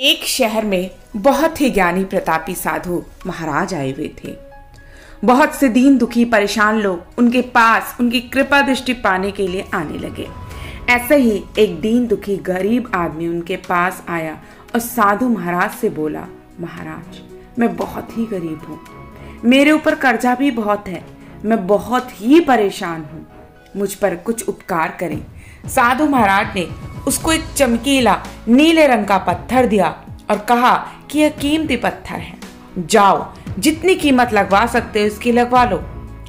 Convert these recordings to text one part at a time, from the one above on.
एक शहर में बहुत ही ज्ञानी प्रतापी साधु महाराज आए हुए थे। बहुत से दीन दुखी परेशान लोग उनके पास उनकी कृपा दृष्टि पाने के लिए आने लगे। ऐसे ही एक दीन दुखी गरीब आदमी उनके पास आया और साधु महाराज से बोला, महाराज मैं बहुत ही गरीब हूँ, मेरे ऊपर कर्जा भी बहुत है, मैं बहुत ही परेशान हूँ, मुझ पर कुछ उपकार करें। साधु महाराज ने उसको एक चमकीला नीले रंग का पत्थर दिया और कहा कि यह कीमती पत्थर है, जाओ जितनी कीमत लगवा सकते हो इसकी लगवा लो।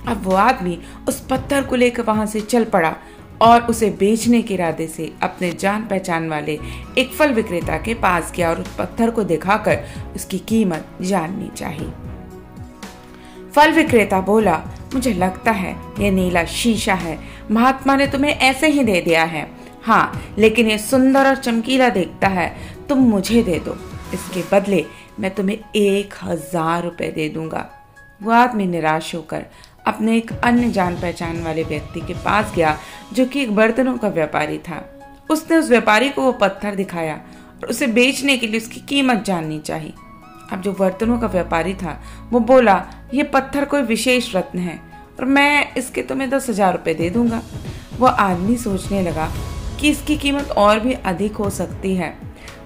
अब वो आदमी उस पत्थर को लेकर वहां से चल पड़ा और उसे बेचने के इरादे से अपने जान पहचान वाले एक फल विक्रेता के पास गया और उस पत्थर को दिखाकर उसकी कीमत जाननी चाहिए। फल विक्रेता बोला, मुझे लगता है यह नीला शीशा है, महात्मा ने तुम्हें ऐसे ही दे दिया है। हाँ, लेकिन ये सुंदर और चमकीला दिखता है, तुम मुझे दे दो, इसके बदले मैं तुम्हें 1000 रुपए दे दूंगा। वो आदमी निराश होकर अपने एक अन्य जान पहचान वाले व्यक्ति के पास गया जो कि एक बर्तनों का व्यापारी था। उसने उस व्यापारी को वो पत्थर दिखाया और उसे बेचने के लिए उसकी कीमत जाननी चाहिए। अब जो बर्तनों का व्यापारी था वो बोला, ये पत्थर कोई विशेष रत्न है और मैं इसके तुम्हें 10,000 रुपए दे दूंगा। वो आदमी सोचने लगा कि इसकी कीमत और भी अधिक हो सकती है,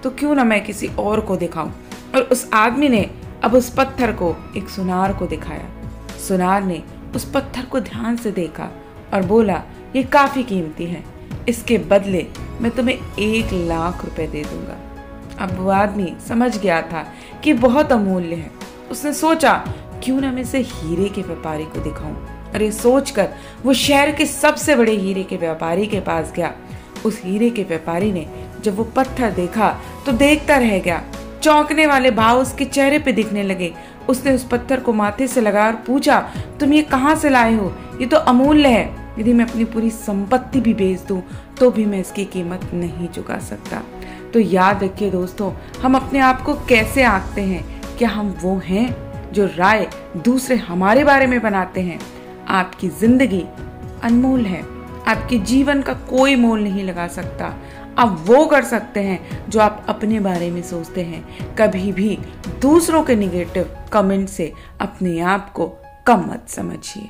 तो क्यों ना मैं किसी और को दिखाऊं। और उस आदमी ने अब उस पत्थर को एक सुनार को दिखाया। सुनार ने उस पत्थर को ध्यान से देखा और बोला, ये काफी कीमती है, इसके बदले मैं तुम्हें 1,00,000 रुपए दे दूंगा। अब वो आदमी समझ गया था कि बहुत अमूल्य है। उसने सोचा, क्यों ना मैं इसे हीरे के व्यापारी को दिखाऊं। और ये सोचकर वो शहर के सबसे बड़े हीरे के व्यापारी के पास गया। उस हीरे के व्यापारी ने जब वो पत्थर देखा तो देखता रह गया। चौंकने वाले भाव उसके चेहरे पे दिखने लगे। उसने उस पत्थर को माथे से लगाया और पूछा, तुम ये कहाँ से लाए हो? ये तो अमूल्य है, यदि मैं अपनी पूरी संपत्ति भी बेच दूं तो भी मैं इसकी कीमत नहीं चुका सकता। तो याद रखिए दोस्तों, हम अपने आप को कैसे आंकते हैं? क्या हम वो हैं जो राय दूसरे हमारे बारे में बनाते हैं? आपकी जिंदगी अनमोल है, आपके जीवन का कोई मोल नहीं लगा सकता। आप वो कर सकते हैं जो आप अपने बारे में सोचते हैं। कभी भी दूसरों के निगेटिव कमेंट से अपने आप को कम मत समझिए।